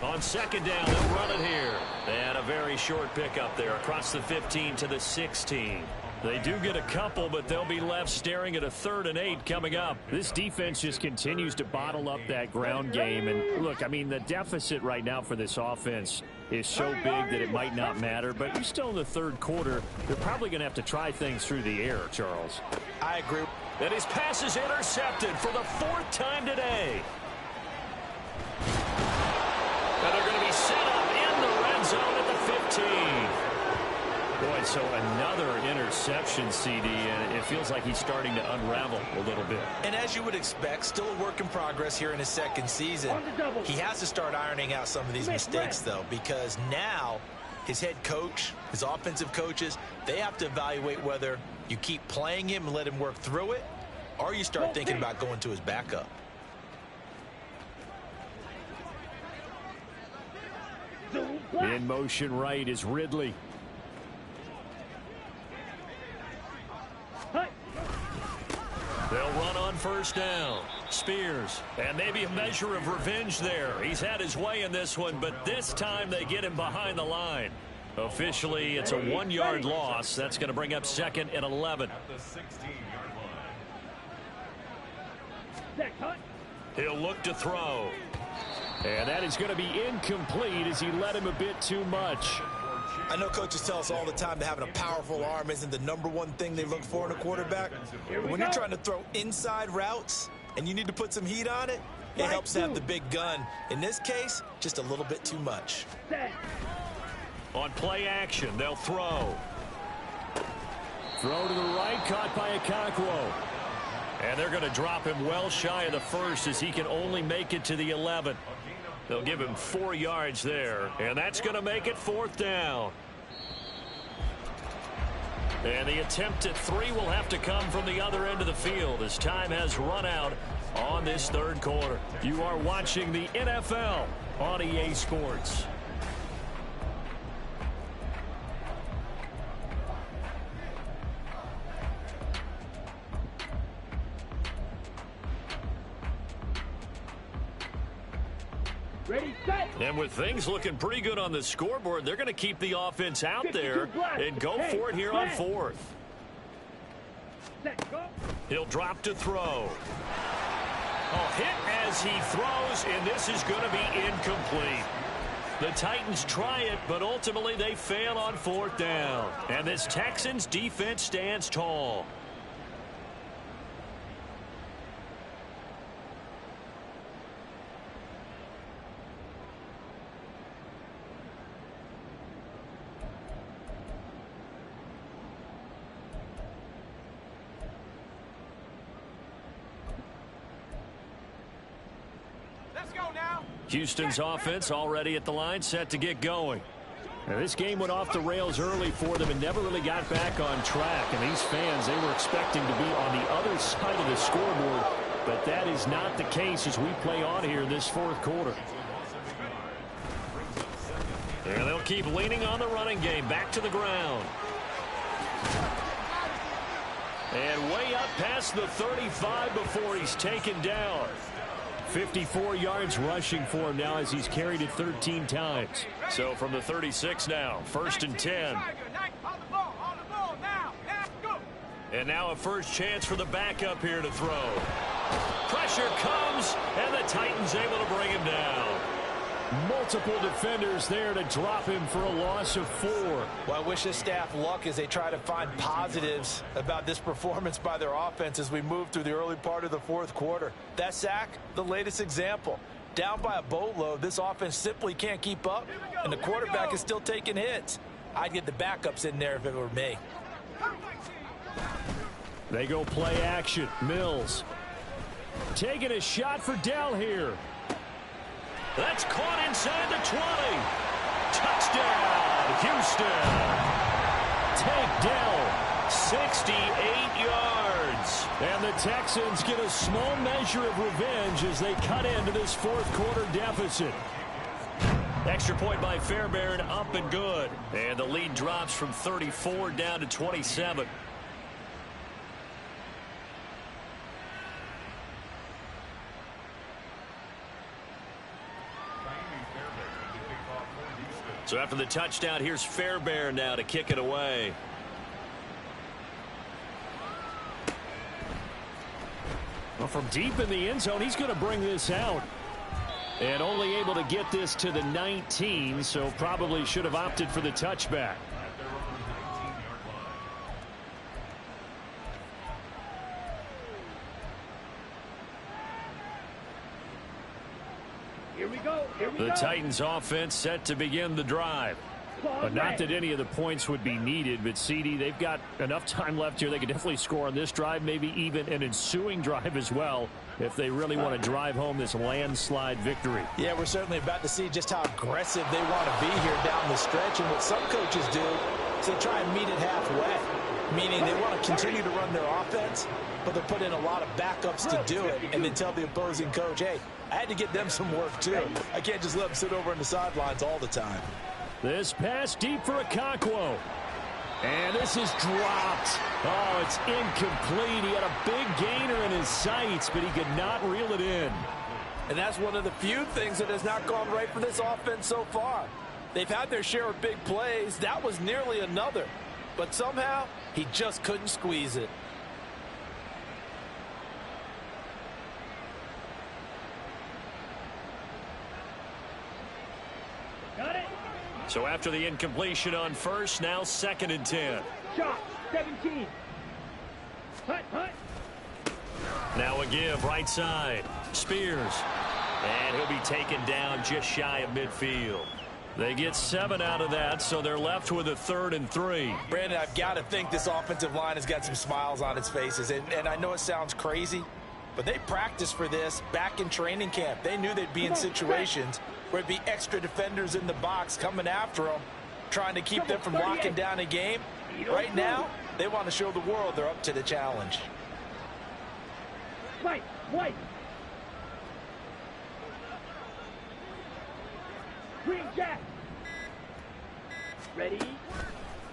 On 2nd down, they'll run it here. And a a very short pickup there across the 15 to the 16. They do get a couple, but they'll be left staring at a 3rd and 8 coming up. This defense just continues to bottle up that ground game. And look, I mean, the deficit right now for this offense is so big that it might not matter. But you're still in the 3rd quarter. They're probably going to have to try things through the air, Charles. I agree. And his pass is intercepted for the 4th time today. And they're going to be set up in the red zone at the 15. Boy, so another interception, CD, and it feels like he's starting to unravel a little bit. And as you would expect, still a work in progress here in his 2nd season. He has to start ironing out some of these mistakes, though, because now his head coach, his offensive coaches, they have to evaluate whether you keep playing him and let him work through it, or you start thinking about going to his backup. In motion right is Ridley. They'll run on 1st down. Spears. And maybe a measure of revenge there. He's had his way in this one, but this time they get him behind the line. Officially, it's a 1-yard loss. That's going to bring up 2nd and 11. He'll look to throw. And that is going to be incomplete as he led him a bit too much. I know coaches tell us all the time that having a powerful arm isn't the #1 thing they look for in a quarterback. But when you're trying to throw inside routes and you need to put some heat on it, it helps to have the big gun. In this case, just a little bit too much. On play action, they'll throw. Throw to the right, caught by Okonkwo. And they're going to drop him well shy of the 1st as he can only make it to the 11. They'll give him 4 yards there, and that's going to make it 4th down. And the attempt at 3 will have to come from the other end of the field as time has run out on this 3rd quarter. You are watching the NFL on EA Sports. Ready, set. And with things looking pretty good on the scoreboard, they're going to keep the offense out there and go for it here on 4th. Set, go. He'll drop to throw. Hit as he throws, and this is going to be incomplete. The Titans try it, but ultimately they fail on 4th down. And this Texans defense stands tall. Houston's offense already at the line, set to get going. Now, this game went off the rails early for them and never really got back on track. And these fans, they were expecting to be on the other side of the scoreboard. But that is not the case as we play on here in this 4th quarter. And they'll keep leaning on the running game. Back to the ground. And way up past the 35 before he's taken down. 54 yards rushing for him now as he's carried it 13 times. So from the 36 now, 1st and 10. And now a first chance for the backup here to throw. Pressure comes, and the Titans able to bring him down. Multiple defenders there to drop him for a loss of 4. Well, I wish this staff luck as they try to find positives about this performance by their offense as we move through the early part of the 4th quarter. That sack, the latest example. Down by a boatload, this offense simply can't keep up, and the quarterback is still taking hits. I'd get the backups in there if it were me. They go play action. Mills taking a shot for Dell here. That's caught inside the 20. Touchdown, Houston. Take Dell. 68 yards. And the Texans get a small measure of revenge as they cut into this 4th quarter deficit. Extra point by Fairbairn, up and good. And the lead drops from 34 down to 27. So after the touchdown, here's Fairbairn now to kick it away. Well, from deep in the end zone, he's going to bring this out. And only able to get this to the 19, so probably should have opted for the touchback. Here we go. The Titans offense set to begin the drive. But not that any of the points would be needed, but CD, they've got enough time left here. They could definitely score on this drive, maybe even an ensuing drive as well, if they really want to drive home this landslide victory. Yeah, we're certainly about to see just how aggressive they want to be here down the stretch. And what some coaches do is they try and meet it halfway, meaning they want to continue to run their offense, but they'll put in a lot of backups to do it, and then tell the opposing coach, hey, I had to get them some work too. I can't just let them sit over on the sidelines all the time. This pass deep for Okonkwo. And this is dropped. Oh, it's incomplete. He had a big gainer in his sights, but he could not reel it in. And that's one of the few things that has not gone right for this offense so far. They've had their share of big plays. That was nearly another. But somehow, he just couldn't squeeze it. Got it. So after the incompletion on first, now 2nd and 10. Shot. 17. Hut. Now a give right side. Spears. And he'll be taken down just shy of midfield. They get 7 out of that, so they're left with a 3rd and 3. Brandon, I've got to think this offensive line has got some smiles on its faces. And I know it sounds crazy, but they practiced for this back in training camp. They knew they'd be in situations where it'd be extra defenders in the box coming after them, trying to keep them from locking down a game. Right now, they want to show the world they're up to the challenge. White. Green Jack. Ready.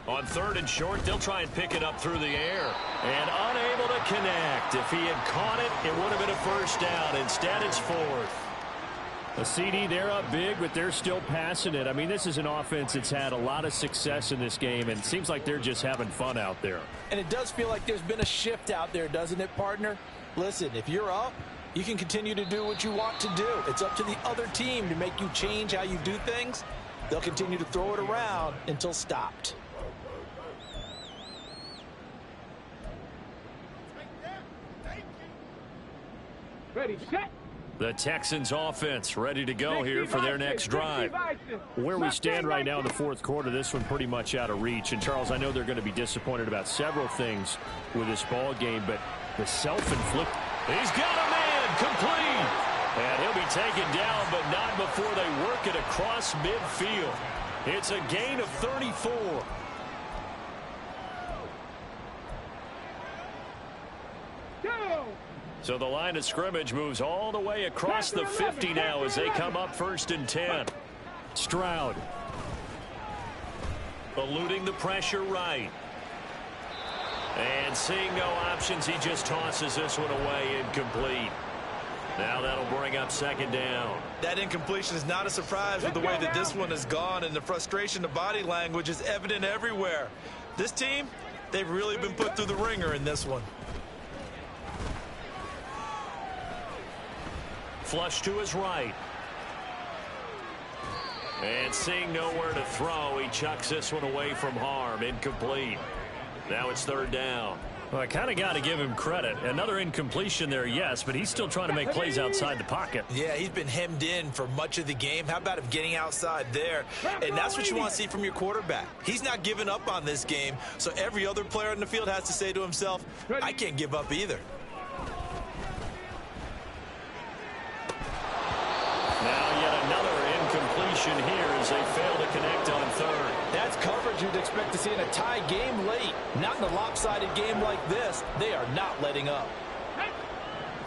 On 3rd and short, they'll try and pick it up through the air. And unable to connect. If he had caught it, it would have been a first down. Instead, it's 4th. A CD, they're up big, but they're still passing it. I mean, this is an offense that's had a lot of success in this game, and it seems like they're just having fun out there. And it does feel like there's been a shift out there, doesn't it, partner? Listen, if you're up, you can continue to do what you want to do. It's up to the other team to make you change how you do things. They'll continue to throw it around until stopped. Ready, set. The Texans offense ready to go here for their next drive. Where we stand right now in the 4th quarter, this one pretty much out of reach. And, Charles, I know they're going to be disappointed about several things with this ball game, but the self-inflicted. He's got a man complete. And he'll be taken down, but not before they work it across midfield. It's a gain of 34. Go. So the line of scrimmage moves all the way across the 50 now as they come up 1st and 10. Stroud. Eluding the pressure right. And seeing no options, he just tosses this one away incomplete. Now that'll bring up 2nd down. That incompletion is not a surprise with the way that this one has gone, and the frustration of body language is evident everywhere. This team, they've really been put through the ringer in this one. Flush to his right. And seeing nowhere to throw, he chucks this one away from harm. Incomplete. Now it's 3rd down. Well, I kind of got to give him credit. Another incompletion there, yes, but he's still trying to make plays outside the pocket. Yeah, he's been hemmed in for much of the game. How about him getting outside there? And that's what you want to see from your quarterback. He's not giving up on this game, so every other player in the field has to say to himself, I can't give up either. Now yet another incompletion here as they fail to connect on 3rd. That's coverage you'd expect to see in a tie game late. Not in a lopsided game like this. They are not letting up.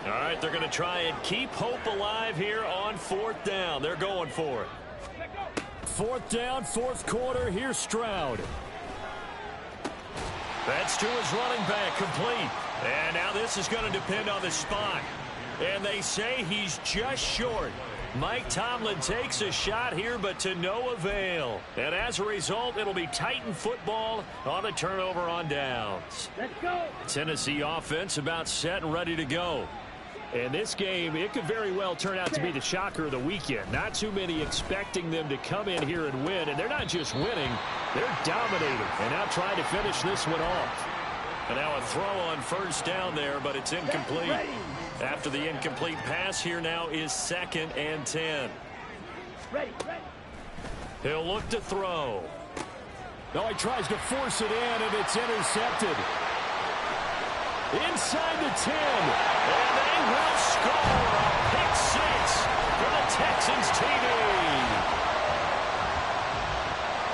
All right, they're going to try and keep hope alive here on 4th down. They're going for it. 4th down, 4th quarter. Here's Stroud. That's to his running back, complete. And now this is going to depend on the spot. And they say he's just short. Mike Tomlin takes a shot here, but to no avail. And as a result, it'll be Titan football on a turnover on downs. Let's go. Tennessee offense about set and ready to go. And this game, it could very well turn out to be the shocker of the weekend. Not too many expecting them to come in here and win. And they're not just winning, they're dominating. And now trying to finish this one off. And now a throw on first down there, but it's incomplete. After the incomplete pass, here now is 2nd and 10. Ready. He'll look to throw. No, he tries to force it in, and it's intercepted. Inside the 10. And they will score a pick 6 for the Texans TD.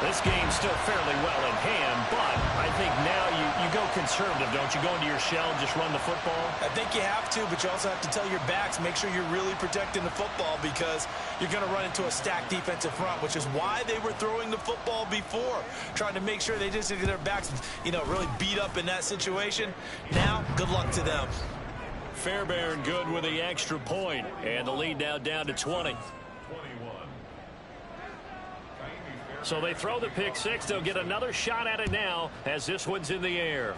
This game's still fairly well in hand, but I think now you go conservative, don't you? Go into your shell and just run the football? I think you have to, but you also have to tell your backs, make sure you're really protecting the football because you're going to run into a stacked defensive front, which is why they were throwing the football before, trying to make sure they just get their backs, really beat up in that situation. Now, good luck to them. Fairbairn good with the extra point, and the lead now down to 20. So they throw the pick 6. They'll get another shot at it now as this one's in the air.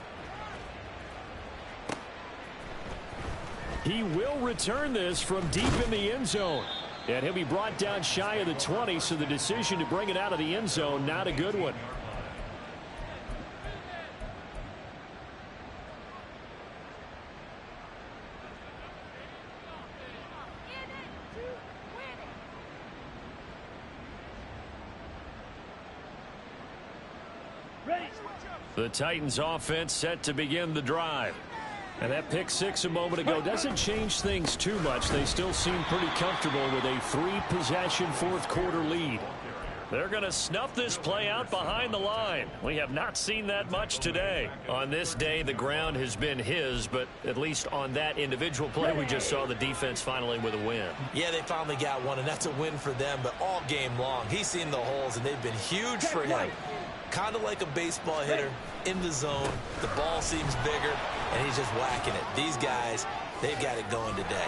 He will return this from deep in the end zone. And he'll be brought down shy of the 20, so the decision to bring it out of the end zone, not a good one. The Titans offense set to begin the drive. And that pick 6 a moment ago doesn't change things too much. They still seem pretty comfortable with a 3-possession fourth-quarter lead. They're going to snuff this play out behind the line. We have not seen that much today. On this day, the ground has been his, but at least on that individual play, we just saw the defense finally with a win. Yeah, they finally got one, and that's a win for them, but all game long, he's seen the holes, and they've been huge for him. Kind of like a baseball hitter in the zone. The ball seems bigger, and he's just whacking it. These guys, they've got it going today.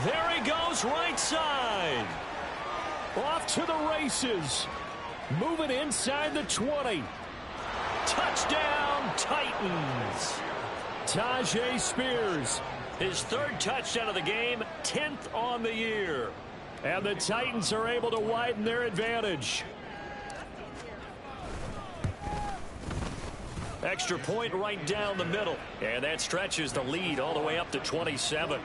There he goes, right side. Off to the races. Moving inside the 20. Touchdown, Titans. Tyjae Spears. His 3rd touchdown of the game, 10th on the year. And the Titans are able to widen their advantage. Extra point right down the middle. And that stretches the lead all the way up to 27.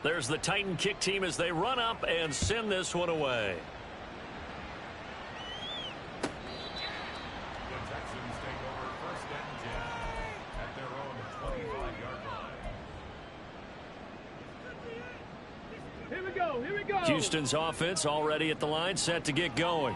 There's the Titan kick team as they run up and send this one away. Here we go. Houston's offense already at the line, set to get going.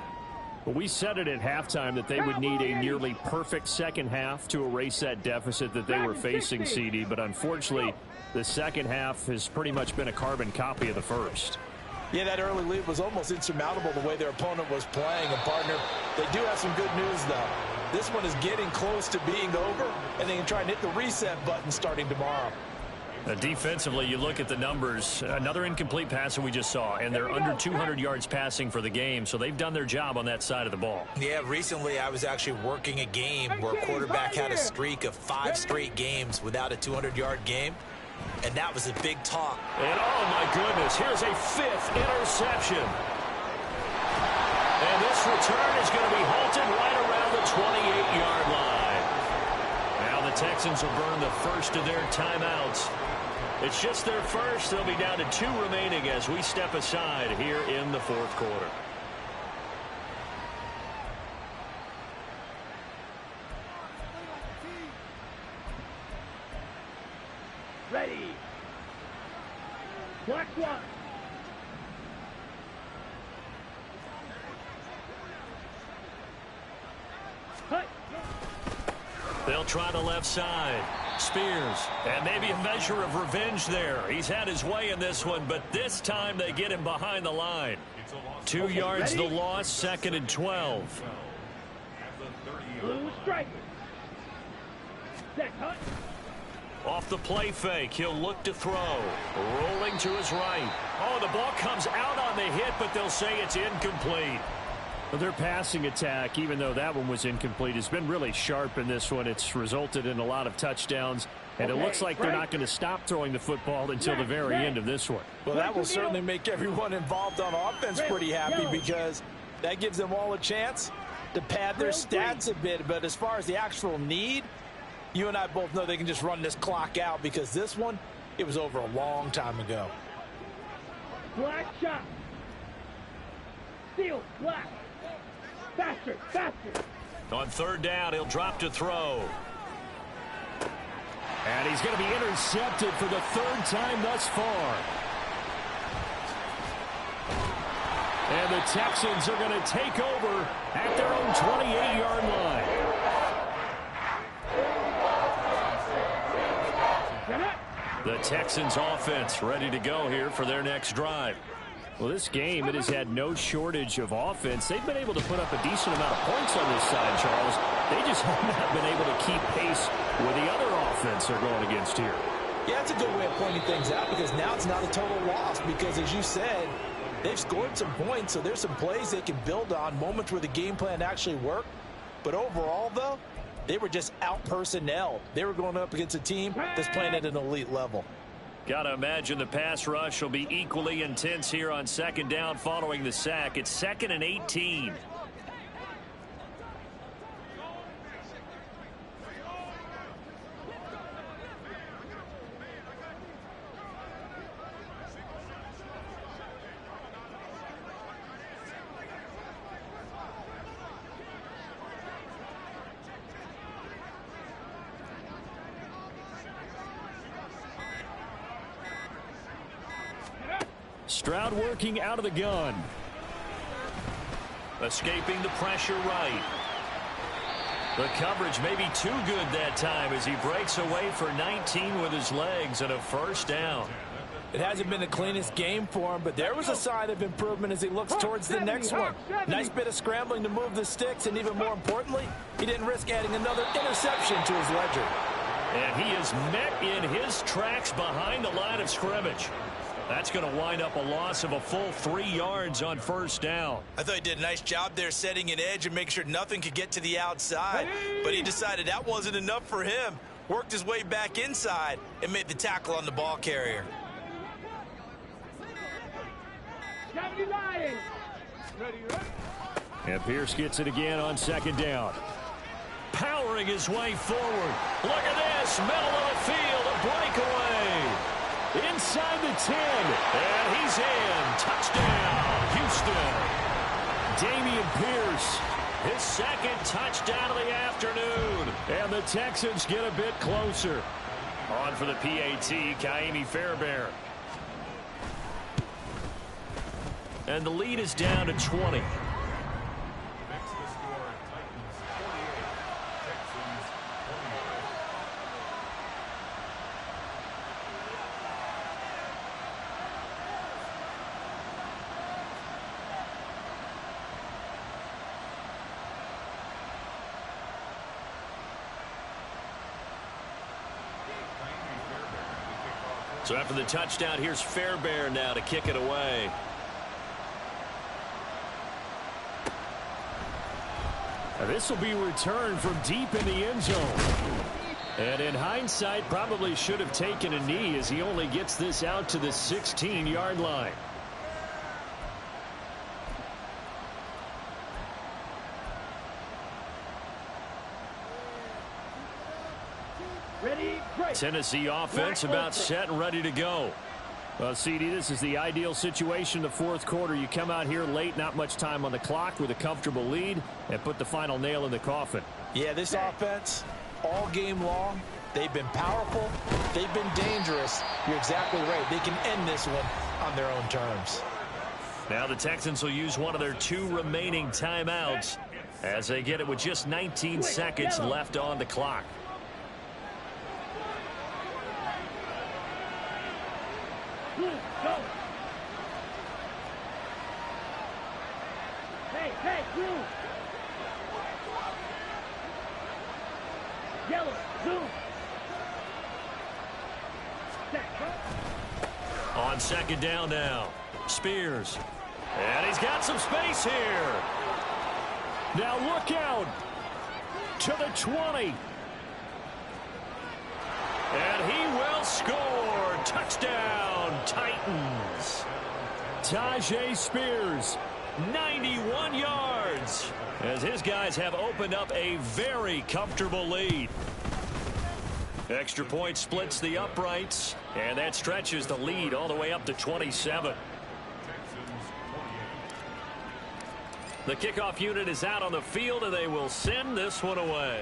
Well, we said it at halftime that they would need a nearly perfect second half to erase that deficit that they were facing, CD. But unfortunately, the second half has pretty much been a carbon copy of the first. Yeah, that early lead was almost insurmountable the way their opponent was playing. And, partner, they do have some good news, though. This one is getting close to being over, and they can try and hit the reset button starting tomorrow. Defensively, you look at the numbers. Another incomplete pass that we just saw, and they're under 200 yards passing for the game, so they've done their job on that side of the ball. Yeah, recently I was actually working a game where a quarterback had a streak of 5 straight games without a 200-yard game, and that was a big talk. And, oh, my goodness, here's a 5th interception. And this return is going to be halted right around the 28-yard line. Now the Texans will burn the first of their timeouts. It's just their first. They'll be down to 2 remaining as we step aside here in the 4th quarter. Ready. Black one. They'll try the left side. Spears. And maybe a measure of revenge there. He's had his way in this one, but this time they get him behind the line. 2 yards the loss, 2nd and 12. Blue striker. Set, hunt. Off the play fake, he'll look to throw. Rolling to his right. Oh, the ball comes out on the hit, but they'll say it's incomplete. Well, their passing attack, even though that one was incomplete, has been really sharp in this one. It's resulted in a lot of touchdowns, and it looks like they're not going to stop throwing the football until the very end of this one. Well, that will certainly make everyone involved on offense pretty happy because that gives them all a chance to pad their stats a bit. But as far as the actual need, you and I both know they can just run this clock out because this one, it was over a long time ago. Black shot. Steal, black. Faster, faster. On 3rd down, he'll drop to throw. And he's going to be intercepted for the 3rd time thus far. And the Texans are going to take over at their own 28-yard line. The Texans offense ready to go here for their next drive. Well, this game, it has had no shortage of offense. They've been able to put up a decent amount of points on this side, Charles. They just have not been able to keep pace with the other offense they're going against here. Yeah, that's a good way of pointing things out because now it's not a total loss because, as you said, they've scored some points, so there's some plays they can build on, moments where the game plan actually worked. But overall, though, they were just out-personnelled. They were going up against a team that's playing at an elite level. Got to imagine the pass rush will be equally intense here on 2nd down following the sack. It's 2nd and 18. Stroud working out of the gun. Escaping the pressure right. The coverage may be too good that time as he breaks away for 19 with his legs and a 1st down. It hasn't been the cleanest game for him, but there was a sign of improvement as he looks towards the next one. Nice bit of scrambling to move the sticks, and even more importantly, he didn't risk adding another interception to his ledger. And he is met in his tracks behind the line of scrimmage. That's going to wind up a loss of a full 3 yards on 1st down. I thought he did a nice job there setting an edge and making sure nothing could get to the outside. But he decided that wasn't enough for him. Worked his way back inside and made the tackle on the ball carrier. And Pierce gets it again on 2nd down. Powering his way forward. Look at this. Middle of the field. A breakaway. Inside the 10. And he's in. Touchdown, Houston. Dameon Pierce. His 2nd touchdown of the afternoon. And the Texans get a bit closer. On for the PAT, Ka'imi Fairbairn. And the lead is down to 20. So after the touchdown, here's Fairbairn now to kick it away. Now this will be returned from deep in the end zone. And in hindsight, probably should have taken a knee as he only gets this out to the 16-yard line. Tennessee offense about set and ready to go. Well, CD, this is the ideal situation in the 4th quarter. You come out here late, not much time on the clock with a comfortable lead, and put the final nail in the coffin. Yeah, this offense, all game long, they've been powerful, they've been dangerous. You're exactly right. They can end this one on their own terms. Now the Texans will use one of their 2 remaining timeouts as they get it with just 19 seconds left on the clock. Hey, blue. Yellow, zoom. On second down now, Spears. And he's got some space here. Now look out to the 20. And he will score. Touchdown, Titans. Tyjae Spears, 91 yards, as his guys have opened up a very comfortable lead. Extra point splits the uprights, and that stretches the lead all the way up to 27. The kickoff unit is out on the field, and they will send this one away.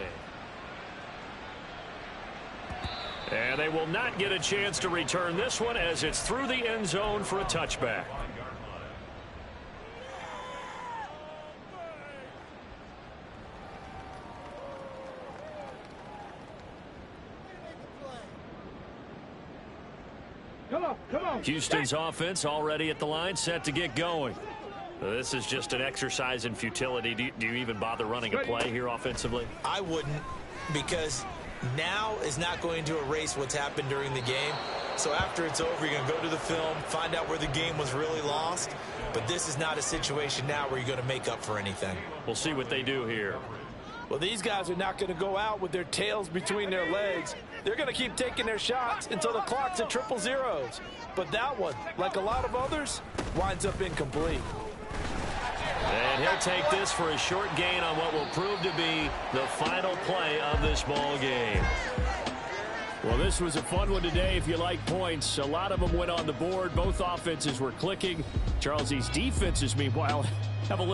And they will not get a chance to return this one as it's through the end zone for a touchback. Come on. Houston's offense already at the line, set to get going. This is just an exercise in futility. Do you even bother running a play here offensively? I wouldn't, because now is not going to erase what's happened during the game. So after it's over, you're going to go to the film, find out where the game was really lost. But this is not a situation now where you're going to make up for anything. We'll see what they do here. Well, these guys are not going to go out with their tails between their legs. They're going to keep taking their shots until the clock's at triple zeros. But that one, like a lot of others, winds up incomplete. And he'll take this for a short gain on what will prove to be the final play of this ball game. Well, this was a fun one today if you like points. A lot of them went on the board. Both offenses were clicking. Charles, these defenses, meanwhile, have a little